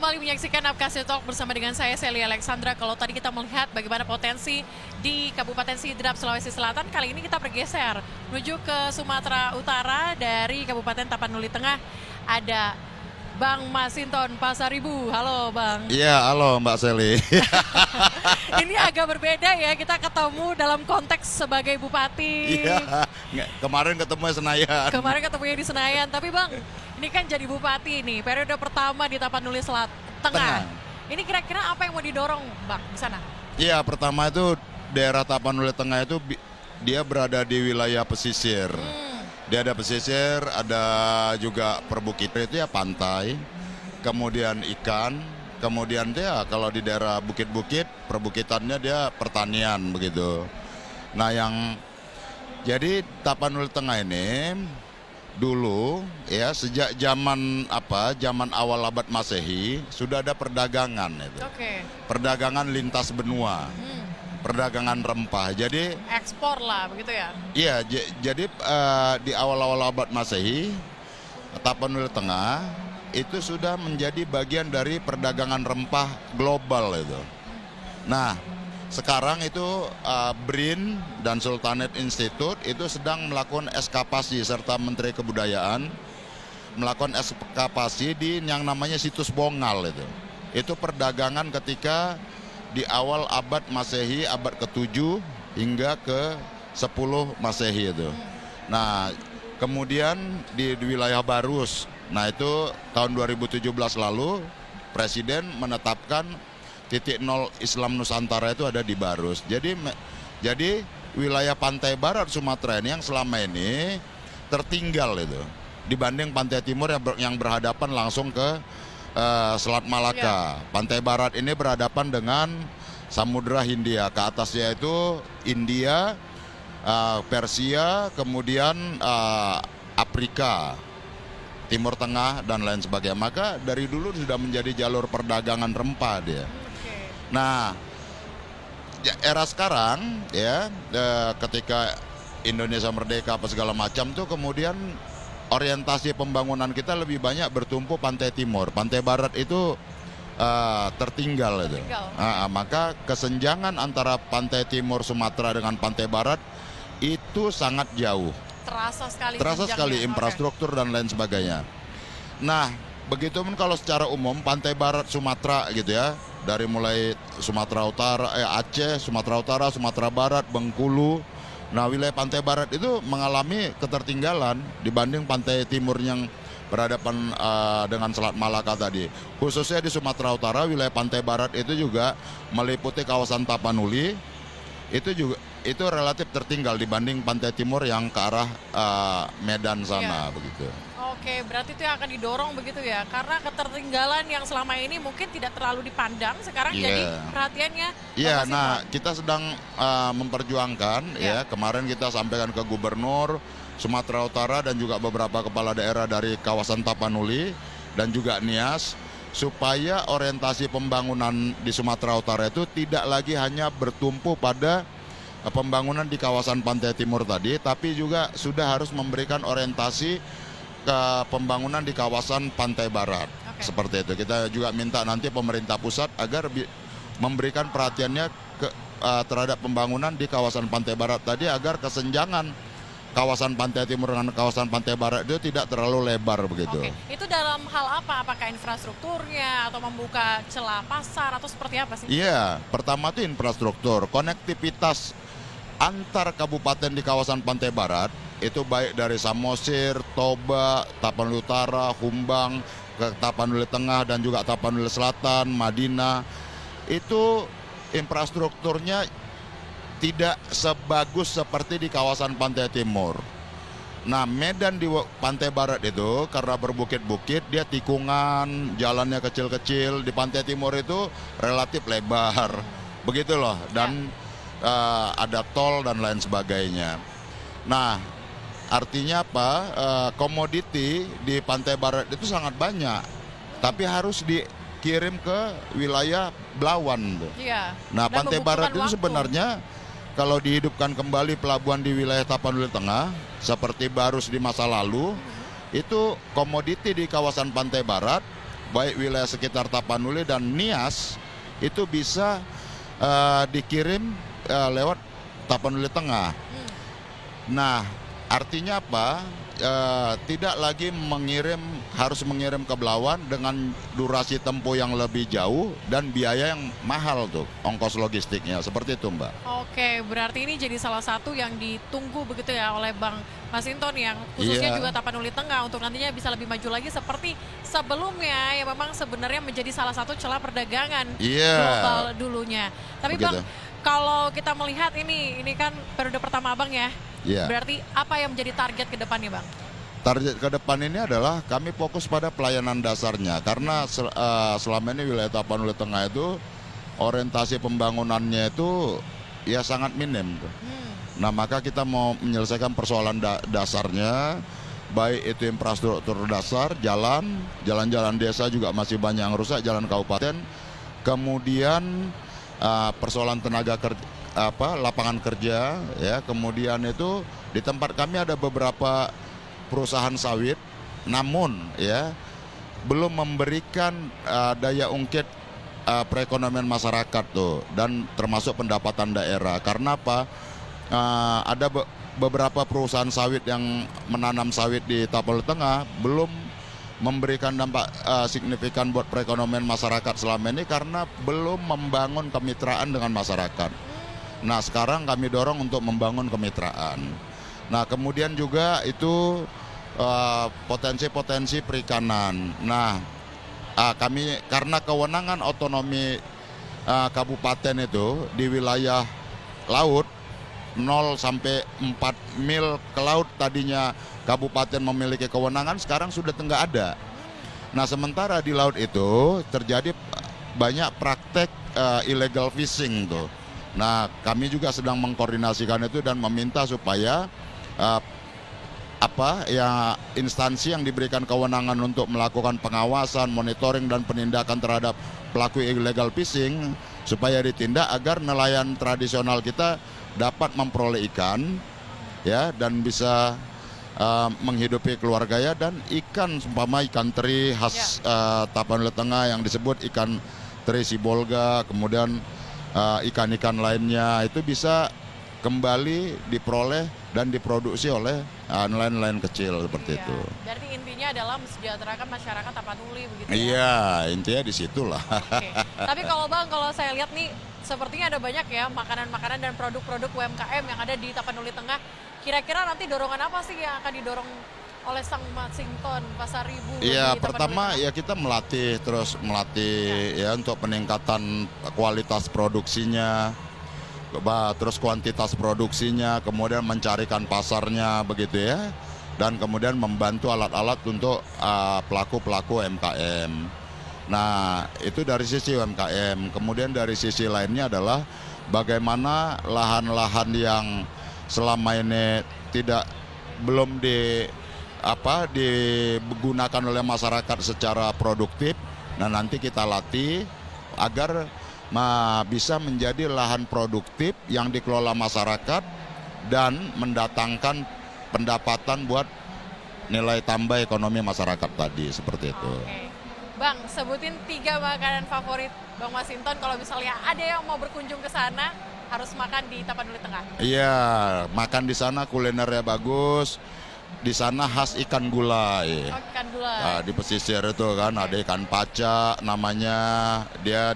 kembali menyaksikan Upcasih Talk bersama dengan saya, Sally Alexandra. Kalau tadi kita melihat bagaimana potensi di Kabupaten Sidrap, Sulawesi Selatan, kali ini kita bergeser menuju ke Sumatera Utara. Dari Kabupaten Tapanuli Tengah ada Bang Masinton Pasaribu. Halo Bang. Iya, halo Mbak Sally. Ini agak berbeda ya, kita ketemu dalam konteks sebagai bupati. Iya, kemarin ketemunya Senayan. Kemarin ketemunya di Senayan, tapi Bang, ini kan jadi bupati nih, periode pertama di Tapanuli Tengah. Ini kira-kira apa yang mau didorong Bang di sana? Iya, pertama itu daerah Tapanuli Tengah itu dia berada di wilayah pesisir. Dia ada pesisir, ada juga perbukitan, itu ya pantai, kemudian ikan, kemudian dia kalau di daerah bukit-bukit, perbukitannya dia pertanian begitu. Nah jadi Tapanuli Tengah ini dulu ya sejak zaman awal abad Masehi sudah ada perdagangan itu. Oke. Perdagangan lintas benua. Perdagangan rempah. Jadi ekspor lah begitu ya. Iya, jadi di awal-awal abad Masehi Tapanuli Tengah itu sudah menjadi bagian dari perdagangan rempah global itu. Nah, sekarang itu BRIN dan Sultanate Institute itu sedang melakukan ekskavasi serta Menteri Kebudayaan melakukan ekskavasi di yang namanya situs Bongal itu. Itu perdagangan ketika di awal abad Masehi, abad ke-7 hingga ke-10 Masehi itu. Nah, kemudian di wilayah Barus, nah itu tahun 2017 lalu Presiden menetapkan titik nol Islam Nusantara itu ada di Barus. Jadi wilayah pantai barat Sumatera ini yang selama ini tertinggal itu dibanding pantai timur yang berhadapan langsung ke Selat Malaka. Pantai barat ini berhadapan dengan Samudra Hindia. Ke atasnya itu India, Persia, kemudian Afrika, Timur Tengah dan lain sebagainya. Maka dari dulu sudah menjadi jalur perdagangan rempah dia. Nah, era sekarang ya ketika Indonesia merdeka apa segala macam tuh kemudian orientasi pembangunan kita lebih banyak bertumpu pantai timur, pantai barat itu tertinggal itu. Maka kesenjangan antara pantai timur Sumatera dengan pantai barat itu sangat jauh. Terasa sekali infrastruktur dan lain sebagainya. Nah, begitu pun kalau secara umum pantai barat Sumatera gitu ya, dari mulai Sumatera Utara, Aceh, Sumatera Utara, Sumatera Barat, Bengkulu. Nah, wilayah pantai barat itu mengalami ketertinggalan dibanding pantai timur yang berhadapan dengan Selat Malaka tadi. Khususnya di Sumatera Utara, wilayah pantai barat itu juga meliputi kawasan Tapanuli. Itu relatif tertinggal dibanding pantai timur yang ke arah Medan sana begitu. Oke, berarti itu yang akan didorong begitu ya, karena ketertinggalan yang selama ini mungkin tidak terlalu dipandang, sekarang jadi perhatiannya. Iya, nah kita sedang memperjuangkan ya, kemarin kita sampaikan ke Gubernur Sumatera Utara dan juga beberapa kepala daerah dari kawasan Tapanuli dan juga Nias, supaya orientasi pembangunan di Sumatera Utara itu tidak lagi hanya bertumpu pada pembangunan di kawasan pantai timur tadi, tapi juga sudah harus memberikan orientasi ke pembangunan di kawasan pantai barat. Seperti itu. Kita juga minta nanti pemerintah pusat agar memberikan perhatiannya terhadap pembangunan di kawasan pantai barat tadi agar kesenjangan kawasan pantai timur dengan kawasan pantai barat itu tidak terlalu lebar begitu. Itu dalam hal apa? Apakah infrastrukturnya atau membuka celah pasar atau seperti apa sih? Iya, pertama itu infrastruktur, konektivitas antar kabupaten di kawasan pantai barat itu baik dari Samosir, Toba, Tapanuli Utara, Humbang, ke Tapanuli Tengah dan juga Tapanuli Selatan, Madinah, itu infrastrukturnya tidak sebagus seperti di kawasan pantai timur. Nah, medan di pantai barat itu karena berbukit-bukit, dia tikungan, jalannya kecil-kecil. Di pantai timur itu relatif lebar, begitu loh, dan ada tol dan lain sebagainya. Nah, artinya apa? Komoditi di pantai barat itu sangat banyak, tapi harus dikirim ke wilayah Belawan. Nah, pantai barat itu sebenarnya kalau dihidupkan kembali pelabuhan di wilayah Tapanuli Tengah seperti Barus di masa lalu, itu komoditi di kawasan pantai barat baik wilayah sekitar Tapanuli dan Nias itu bisa dikirim lewat Tapanuli Tengah. Nah, artinya apa? Tidak lagi harus mengirim ke Belawan dengan durasi tempuh yang lebih jauh dan biaya yang mahal tuh, ongkos logistiknya, seperti itu Mbak. Oke, berarti ini jadi salah satu yang ditunggu begitu ya oleh Bang Masinton yang khususnya juga Tapanuli Tengah untuk nantinya bisa lebih maju lagi seperti sebelumnya yang memang sebenarnya menjadi salah satu celah perdagangan global dulunya. Tapi begitu. Bang, kalau kita melihat ini kan periode pertama Abang ya. Berarti apa yang menjadi target ke depannya Bang? Target ke depan ini adalah kami fokus pada pelayanan dasarnya karena selama ini wilayah Tapanuli Tengah itu orientasi pembangunannya itu ya sangat minim. Nah, maka kita mau menyelesaikan persoalan dasarnya, baik itu infrastruktur dasar, jalan-jalan desa juga masih banyak yang rusak, jalan kabupaten. Kemudian persoalan tenaga kerja, lapangan kerja, ya. Kemudian itu di tempat kami ada beberapa perusahaan sawit, namun ya belum memberikan daya ungkit perekonomian masyarakat tuh dan termasuk pendapatan daerah. Karena apa? Ada beberapa perusahaan sawit yang menanam sawit di Tapanuli Tengah belum memberikan dampak signifikan buat perekonomian masyarakat selama ini karena belum membangun kemitraan dengan masyarakat. Nah, sekarang kami dorong untuk membangun kemitraan. Nah, kemudian juga itu potensi-potensi perikanan. Nah, kami karena kewenangan otonomi kabupaten itu di wilayah laut 0 sampai 4 mil ke laut tadinya kabupaten memiliki kewenangan, sekarang sudah nggak ada. Nah, sementara di laut itu terjadi banyak praktek illegal fishing tuh. Nah, kami juga sedang mengkoordinasikan itu dan meminta supaya instansi yang diberikan kewenangan untuk melakukan pengawasan, monitoring dan penindakan terhadap pelaku illegal fishing supaya ditindak agar nelayan tradisional kita dapat memperoleh ikan ya dan bisa menghidupi keluarganya dan ikan seumpama ikan teri khas Tapanuli Tengah yang disebut ikan teri sibolga, kemudian ikan-ikan lainnya itu bisa kembali diperoleh dan diproduksi oleh nelayan-nelayan kecil seperti itu. Berarti intinya adalah mensejahterakan masyarakat Tapanuli begitu ya? Iya, intinya di situlah. Oke. Tapi kalau saya lihat nih sepertinya ada banyak ya makanan-makanan dan produk-produk UMKM yang ada di Tapanuli Tengah. Kira-kira nanti dorongan apa sih yang akan didorong oleh Sang Masinton Pasaribu? Iya, pertama ya kita melatih ya untuk peningkatan kualitas produksinya, terus kuantitas produksinya, kemudian mencarikan pasarnya begitu ya, dan kemudian membantu alat-alat untuk pelaku-pelaku UMKM. Nah, itu dari sisi UMKM. Kemudian dari sisi lainnya adalah bagaimana lahan-lahan yang selama ini belum digunakan oleh masyarakat secara produktif. Nah, nanti kita latih agar bisa menjadi lahan produktif yang dikelola masyarakat dan mendatangkan pendapatan buat nilai tambah ekonomi masyarakat tadi, seperti itu. Oke. Bang, sebutin 3 makanan favorit Bang Masinton kalau misalnya ada yang mau berkunjung ke sana harus makan di Tapanuli Tengah. Iya, makan di sana kulinernya bagus. Di sana khas ikan gulai. Oh, ikan gulai. Nah, di pesisir itu kan ada ikan paca namanya. Dia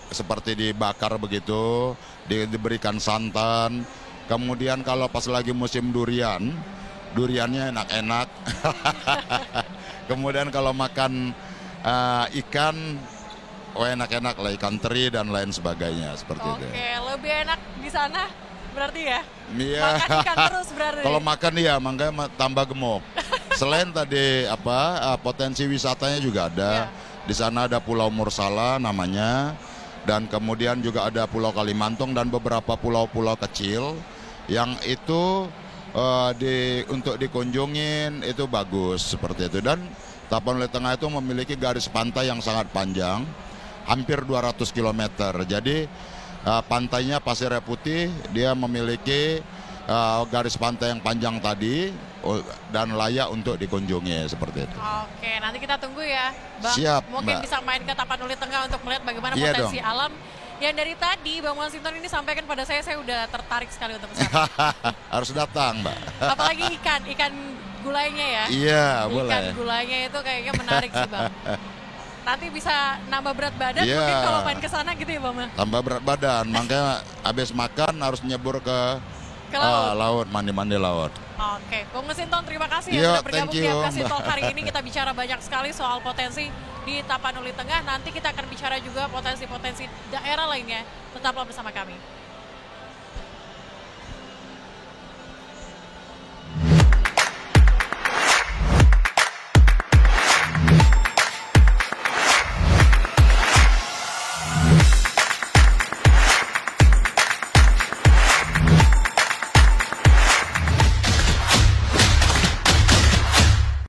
seperti dibakar begitu, diberikan santan. Kemudian kalau pas lagi musim duriannya enak-enak. Kemudian kalau makan ikan, enak-enak lah, ikan teri dan lain sebagainya seperti itu. Oke, lebih enak di sana berarti ya? Iya. Makan ikan terus berarti. Kalau makan ya, makanya tambah gemuk. Selain tadi potensi wisatanya juga ada. Di sana ada Pulau Mursala namanya, dan kemudian juga ada Pulau Kalimantung dan beberapa pulau-pulau kecil yang itu untuk dikunjungin itu bagus seperti itu. Dan Tapanuli Tengah itu memiliki garis pantai yang sangat panjang, hampir 200 km. Jadi pantainya pasirnya putih, dia memiliki garis pantai yang panjang tadi dan layak untuk dikunjungi seperti itu. Oke, nanti kita tunggu ya, Bang. Siap, Mungkin Mbak. bisa main ke Tapanuli Tengah untuk melihat bagaimana Iya potensi dong. alam. Yang dari tadi Bang Masinton ini sampaikan pada saya udah tertarik sekali untuk kesana. Harus datang, Mbak. Apalagi ikan gulainya ya. Iya, Ikan boleh. gulainya itu kayaknya menarik sih, Bang. Nanti bisa nambah berat badan Iya. mungkin kalau main ke sana gitu ya, Bang. Tambah berat badan, makanya habis makan harus nyebur ke Ke laut. laut, mandi-mandi laut. Oke, Bung Masinton terima kasih Yo, ya sudah bergabung thank di you, Apkasi Mbak. Talk hari ini. Kita bicara banyak sekali soal potensi di Tapanuli Tengah. Nanti kita akan bicara juga potensi-potensi daerah lainnya. Tetaplah bersama kami.